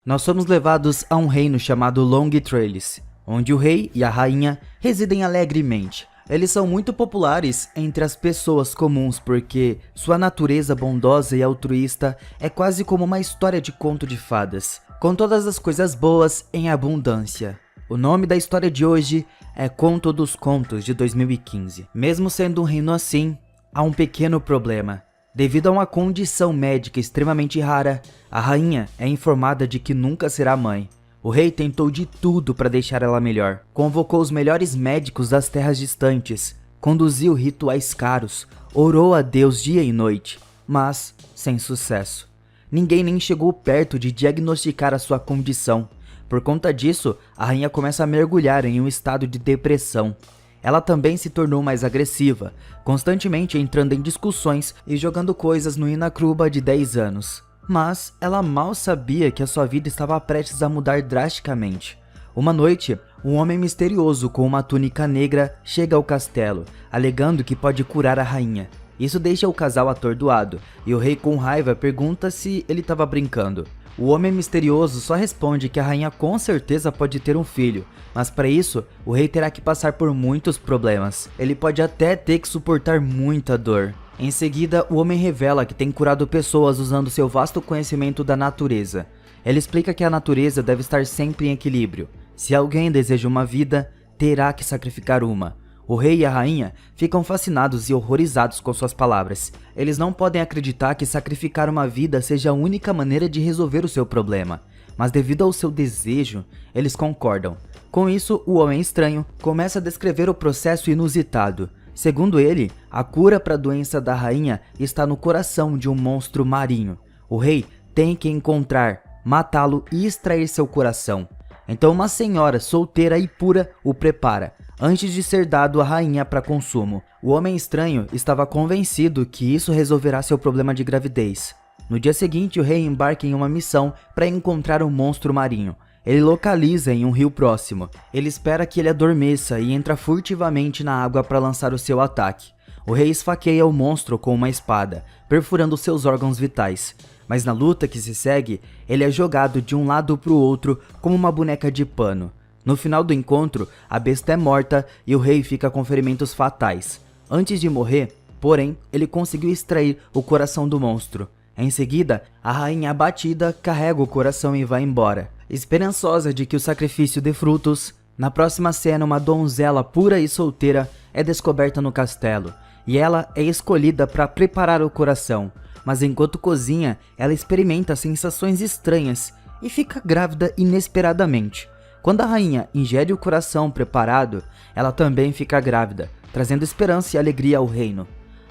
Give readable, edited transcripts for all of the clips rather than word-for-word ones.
Nós somos levados a um reino chamado Long Trails, onde o rei e a rainha residem alegremente. Eles são muito populares entre as pessoas comuns porque sua natureza bondosa e altruísta é quase como uma história de conto de fadas, com todas as coisas boas em abundância. O nome da história de hoje é Conto dos Contos de 2015. Mesmo sendo um reino assim, há um pequeno problema. Devido a uma condição médica extremamente rara, a rainha é informada de que nunca será mãe. O rei tentou de tudo para deixar ela melhor. Convocou os melhores médicos das terras distantes, conduziu rituais caros, orou a Deus dia e noite, mas sem sucesso. Ninguém nem chegou perto de diagnosticar a sua condição. Por conta disso, a rainha começa a mergulhar em um estado de depressão. Ela também se tornou mais agressiva, constantemente entrando em discussões e jogando coisas no Inacruba de 10 anos. Mas ela mal sabia que a sua vida estava prestes a mudar drasticamente. Uma noite, um homem misterioso com uma túnica negra chega ao castelo, alegando que pode curar a rainha. Isso deixa o casal atordoado, e o rei com raiva pergunta se ele estava brincando. O homem misterioso só responde que a rainha com certeza pode ter um filho, mas para isso, o rei terá que passar por muitos problemas. Ele pode até ter que suportar muita dor. Em seguida, o homem revela que tem curado pessoas usando seu vasto conhecimento da natureza. Ele explica que a natureza deve estar sempre em equilíbrio. Se alguém deseja uma vida, terá que sacrificar uma. O rei e a rainha ficam fascinados e horrorizados com suas palavras. Eles não podem acreditar que sacrificar uma vida seja a única maneira de resolver o seu problema. Mas devido ao seu desejo, eles concordam. Com isso, o homem estranho começa a descrever o processo inusitado. Segundo ele, a cura para a doença da rainha está no coração de um monstro marinho. O rei tem que encontrar, matá-lo e extrair seu coração. Então uma senhora solteira e pura o prepara, antes de ser dado à rainha para consumo. O homem estranho estava convencido que isso resolverá seu problema de gravidez. No dia seguinte, o rei embarca em uma missão para encontrar o monstro marinho. Ele localiza em um rio próximo. Ele espera que ele adormeça e entra furtivamente na água para lançar o seu ataque. O rei esfaqueia o monstro com uma espada, perfurando seus órgãos vitais. Mas na luta que se segue, ele é jogado de um lado para o outro como uma boneca de pano. No final do encontro, a besta é morta e o rei fica com ferimentos fatais. Antes de morrer, porém, ele conseguiu extrair o coração do monstro. Em seguida, a rainha abatida carrega o coração e vai embora. Esperançosa de que o sacrifício dê frutos, na próxima cena uma donzela pura e solteira é descoberta no castelo, e ela é escolhida para preparar o coração. Mas enquanto cozinha, ela experimenta sensações estranhas e fica grávida inesperadamente. Quando a rainha ingere o coração preparado, ela também fica grávida, trazendo esperança e alegria ao reino.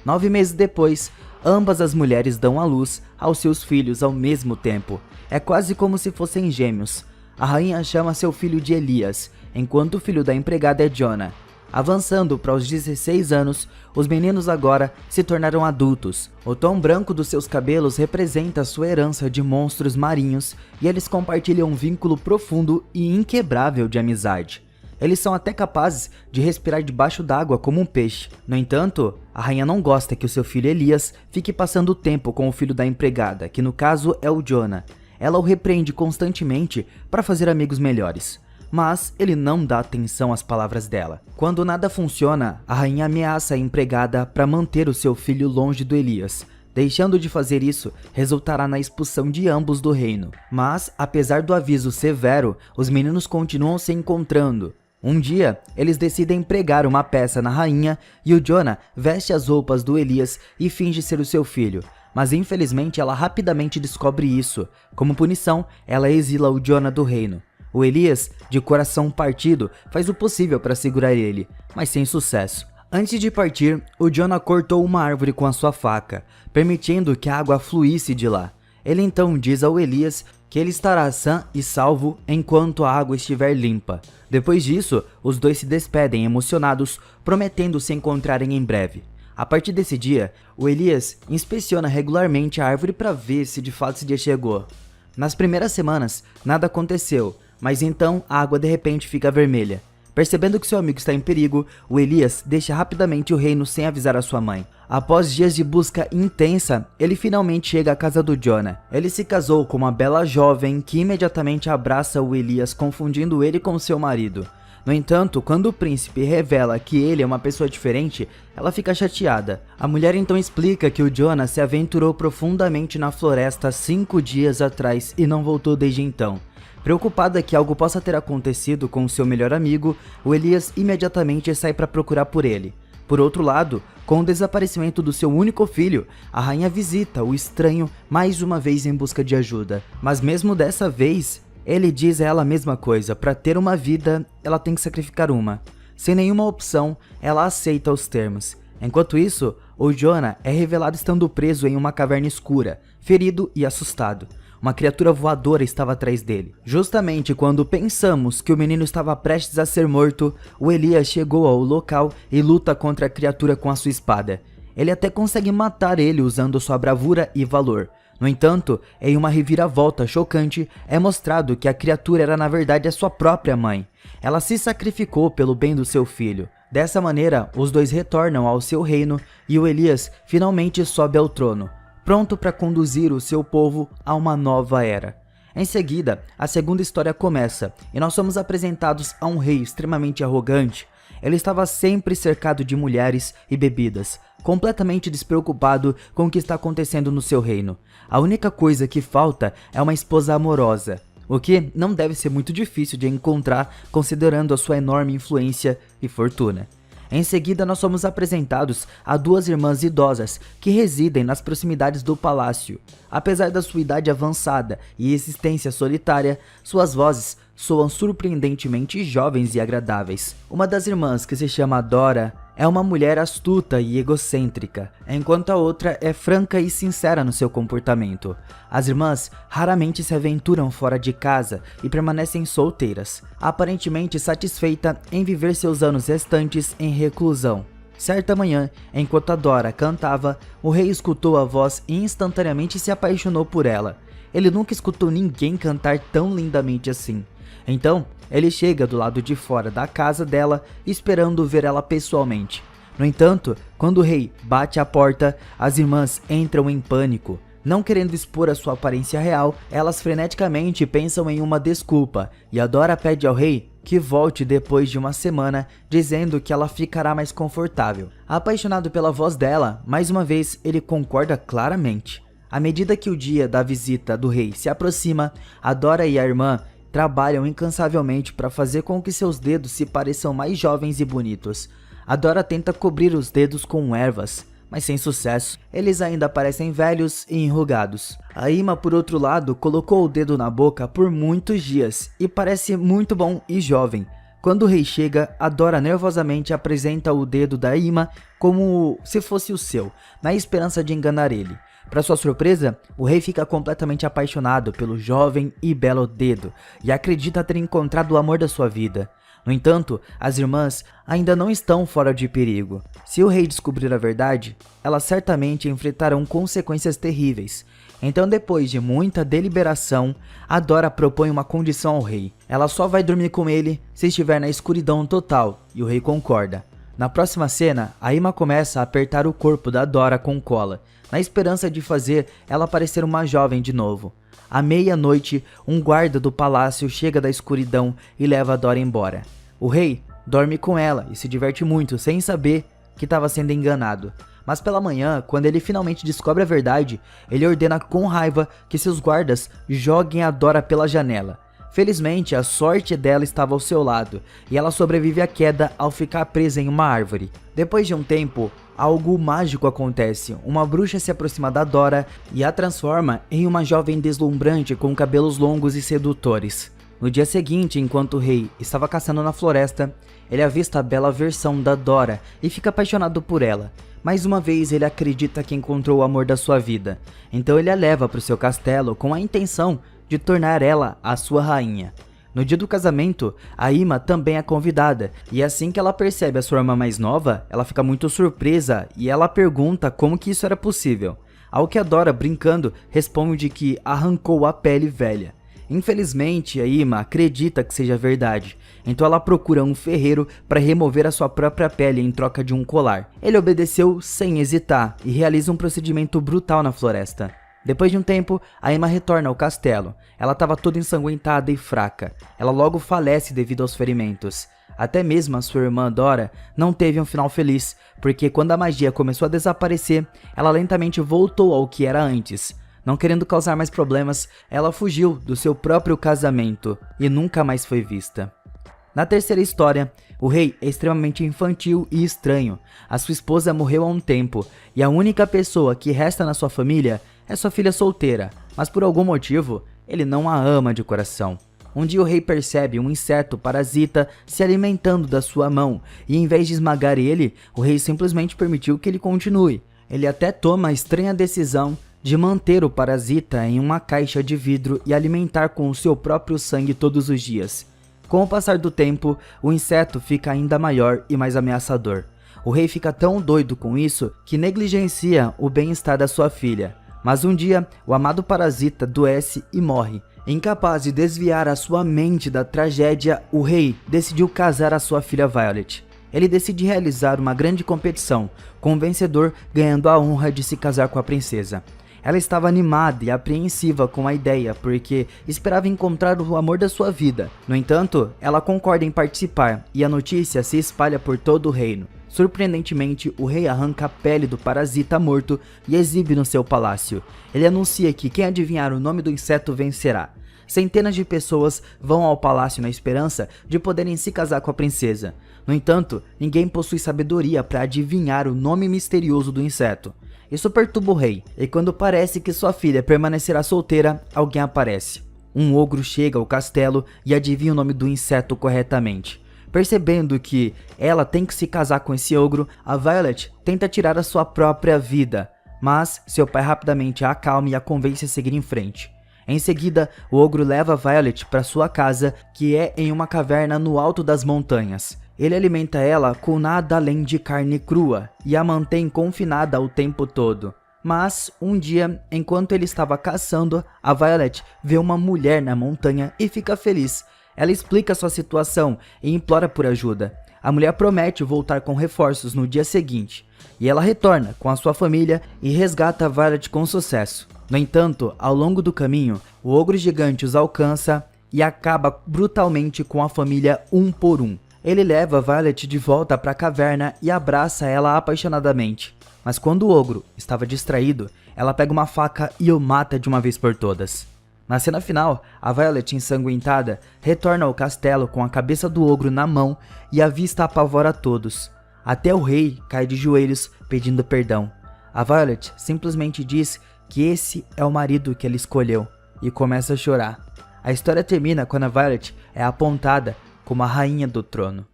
9 meses depois, ambas as mulheres dão à luz aos seus filhos ao mesmo tempo. É quase como se fossem gêmeos. A rainha chama seu filho de Elias, enquanto o filho da empregada é Jonah. Avançando para os 16 anos, os meninos agora se tornaram adultos. O tom branco dos seus cabelos representa sua herança de monstros marinhos e eles compartilham um vínculo profundo e inquebrável de amizade. Eles são até capazes de respirar debaixo d'água como um peixe. No entanto, a rainha não gosta que o seu filho Elias fique passando tempo com o filho da empregada, que no caso é o Jonah. Ela o repreende constantemente para fazer amigos melhores. Mas ele não dá atenção às palavras dela. Quando nada funciona, a rainha ameaça a empregada para manter o seu filho longe do Elias. Deixando de fazer isso, resultará na expulsão de ambos do reino. Mas, apesar do aviso severo, os meninos continuam se encontrando. Um dia, eles decidem pregar uma peça na rainha e o Jonah veste as roupas do Elias e finge ser o seu filho. Mas infelizmente ela rapidamente descobre isso. Como punição, ela exila o Jonah do reino. O Elias, de coração partido, faz o possível para segurar ele, mas sem sucesso. Antes de partir, o Jonah cortou uma árvore com a sua faca, permitindo que a água fluísse de lá. Ele então diz ao Elias que ele estará sã e salvo enquanto a água estiver limpa. Depois disso, os dois se despedem emocionados, prometendo se encontrarem em breve. A partir desse dia, o Elias inspeciona regularmente a árvore para ver se de fato esse dia chegou. Nas primeiras semanas, nada aconteceu, mas então a água de repente fica vermelha. Percebendo que seu amigo está em perigo, o Elias deixa rapidamente o reino sem avisar a sua mãe. Após dias de busca intensa, ele finalmente chega à casa do Jonah. Ele se casou com uma bela jovem que imediatamente abraça o Elias, confundindo ele com seu marido. No entanto, quando o príncipe revela que ele é uma pessoa diferente, ela fica chateada. A mulher então explica que o Jonah se aventurou profundamente na floresta 5 dias atrás e não voltou desde então. Preocupada que algo possa ter acontecido com seu melhor amigo, o Elias imediatamente sai para procurar por ele. Por outro lado, com o desaparecimento do seu único filho, a rainha visita o estranho mais uma vez em busca de ajuda. Mas mesmo dessa vez, ele diz a ela a mesma coisa: para ter uma vida, ela tem que sacrificar uma. Sem nenhuma opção, ela aceita os termos. Enquanto isso, o Jonah é revelado estando preso em uma caverna escura, ferido e assustado. Uma criatura voadora estava atrás dele. Justamente quando pensamos que o menino estava prestes a ser morto, o Elias chegou ao local e luta contra a criatura com a sua espada. Ele até consegue matar ele usando sua bravura e valor. No entanto, em uma reviravolta chocante, é mostrado que a criatura era na verdade a sua própria mãe. Ela se sacrificou pelo bem do seu filho. Dessa maneira, os dois retornam ao seu reino e o Elias finalmente sobe ao trono, pronto para conduzir o seu povo a uma nova era. Em seguida, a segunda história começa e nós somos apresentados a um rei extremamente arrogante. Ele estava sempre cercado de mulheres e bebidas, completamente despreocupado com o que está acontecendo no seu reino. A única coisa que falta é uma esposa amorosa, o que não deve ser muito difícil de encontrar considerando a sua enorme influência e fortuna. Em seguida, nós somos apresentados a duas irmãs idosas que residem nas proximidades do palácio. Apesar da sua idade avançada e existência solitária, suas vozes soam surpreendentemente jovens e agradáveis. Uma das irmãs, que se chama Dora, é uma mulher astuta e egocêntrica, enquanto a outra é franca e sincera no seu comportamento. As irmãs raramente se aventuram fora de casa e permanecem solteiras, aparentemente satisfeita em viver seus anos restantes em reclusão. Certa manhã, enquanto a Dora cantava, o rei escutou a voz e instantaneamente se apaixonou por ela. Ele nunca escutou ninguém cantar tão lindamente assim. Então, ele chega do lado de fora da casa dela, esperando ver ela pessoalmente. No entanto, quando o rei bate à porta, as irmãs entram em pânico. Não querendo expor a sua aparência real, elas freneticamente pensam em uma desculpa, e a Dora pede ao rei que volte depois de uma semana, dizendo que ela ficará mais confortável. Apaixonado pela voz dela, mais uma vez ele concorda claramente. À medida que o dia da visita do rei se aproxima, a Dora e a irmã trabalham incansavelmente para fazer com que seus dedos se pareçam mais jovens e bonitos. A Dora tenta cobrir os dedos com ervas, mas sem sucesso. Eles ainda parecem velhos e enrugados. A Ima, por outro lado, colocou o dedo na boca por muitos dias e parece muito bom e jovem. Quando o rei chega, a Dora nervosamente apresenta o dedo da Ima como se fosse o seu, na esperança de enganar ele. Para sua surpresa, o rei fica completamente apaixonado pelo jovem e belo dedo e acredita ter encontrado o amor da sua vida. No entanto, as irmãs ainda não estão fora de perigo. Se o rei descobrir a verdade, elas certamente enfrentarão consequências terríveis. Então, depois de muita deliberação, a Dora propõe uma condição ao rei. Ela só vai dormir com ele se estiver na escuridão total, e o rei concorda. Na próxima cena, a Ima começa a apertar o corpo da Dora com cola, na esperança de fazer ela parecer uma jovem de novo. À meia-noite, um guarda do palácio chega da escuridão e leva a Dora embora. O rei dorme com ela e se diverte muito sem saber que estava sendo enganado. Mas pela manhã, quando ele finalmente descobre a verdade, ele ordena com raiva que seus guardas joguem a Dora pela janela. Felizmente, a sorte dela estava ao seu lado, e ela sobrevive à queda ao ficar presa em uma árvore. Depois de um tempo, algo mágico acontece. Uma bruxa se aproxima da Dora e a transforma em uma jovem deslumbrante com cabelos longos e sedutores. No dia seguinte, enquanto o rei estava caçando na floresta, ele avista a bela versão da Dora e fica apaixonado por ela. Mais uma vez, ele acredita que encontrou o amor da sua vida, então ele a leva para o seu castelo com a intenção de tornar ela a sua rainha. No dia do casamento, a Ima também é convidada, e assim que ela percebe a sua irmã mais nova, ela fica muito surpresa e ela pergunta como que isso era possível. Ao que a Dora, brincando, responde que arrancou a pele velha. Infelizmente, a Ima acredita que seja verdade, então ela procura um ferreiro para remover a sua própria pele em troca de um colar. Ele obedeceu sem hesitar e realiza um procedimento brutal na floresta. Depois de um tempo, a Ima retorna ao castelo. Ela estava toda ensanguentada e fraca. Ela logo falece devido aos ferimentos. Até mesmo a sua irmã Dora não teve um final feliz, porque quando a magia começou a desaparecer, ela lentamente voltou ao que era antes. Não querendo causar mais problemas, ela fugiu do seu próprio casamento e nunca mais foi vista. Na terceira história, o rei é extremamente infantil e estranho. A sua esposa morreu há um tempo e a única pessoa que resta na sua família é sua filha solteira, mas por algum motivo ele não a ama de coração. Um dia o rei percebe um inseto parasita se alimentando da sua mão e em vez de esmagar ele, o rei simplesmente permitiu que ele continue. Ele até toma a estranha decisão de manter o parasita em uma caixa de vidro e alimentar com o seu próprio sangue todos os dias. Com o passar do tempo, o inseto fica ainda maior e mais ameaçador. O rei fica tão doido com isso que negligencia o bem-estar da sua filha. Mas um dia, o amado parasita adoece e morre. Incapaz de desviar a sua mente da tragédia, o rei decidiu casar a sua filha Violet. Ele decide realizar uma grande competição, com o vencedor ganhando a honra de se casar com a princesa. Ela estava animada e apreensiva com a ideia, porque esperava encontrar o amor da sua vida. No entanto, ela concorda em participar e a notícia se espalha por todo o reino. Surpreendentemente, o rei arranca a pele do parasita morto e exibe no seu palácio. Ele anuncia que quem adivinhar o nome do inseto vencerá. Centenas de pessoas vão ao palácio na esperança de poderem se casar com a princesa. No entanto, ninguém possui sabedoria para adivinhar o nome misterioso do inseto. Isso perturba o rei, e quando parece que sua filha permanecerá solteira, alguém aparece. Um ogro chega ao castelo e adivinha o nome do inseto corretamente. Percebendo que ela tem que se casar com esse ogro, a Violet tenta tirar a sua própria vida, mas seu pai rapidamente a acalma e a convence a seguir em frente. Em seguida, o ogro leva a Violet para sua casa, que é em uma caverna no alto das montanhas. Ele alimenta ela com nada além de carne crua e a mantém confinada o tempo todo. Mas, um dia, enquanto ele estava caçando, a Violet vê uma mulher na montanha e fica feliz. Ela explica sua situação e implora por ajuda. A mulher promete voltar com reforços no dia seguinte, e ela retorna com a sua família e resgata a Violet com sucesso. No entanto, ao longo do caminho, o ogro gigante os alcança e acaba brutalmente com a família um por um. Ele leva Violet de volta para a caverna e abraça ela apaixonadamente. Mas quando o ogro estava distraído, ela pega uma faca e o mata de uma vez por todas. Na cena final, a Violet ensanguentada retorna ao castelo com a cabeça do ogro na mão e a vista apavora todos. Até o rei cai de joelhos pedindo perdão. A Violet simplesmente diz que esse é o marido que ela escolheu e começa a chorar. A história termina quando a Violet é apontada como a rainha do trono.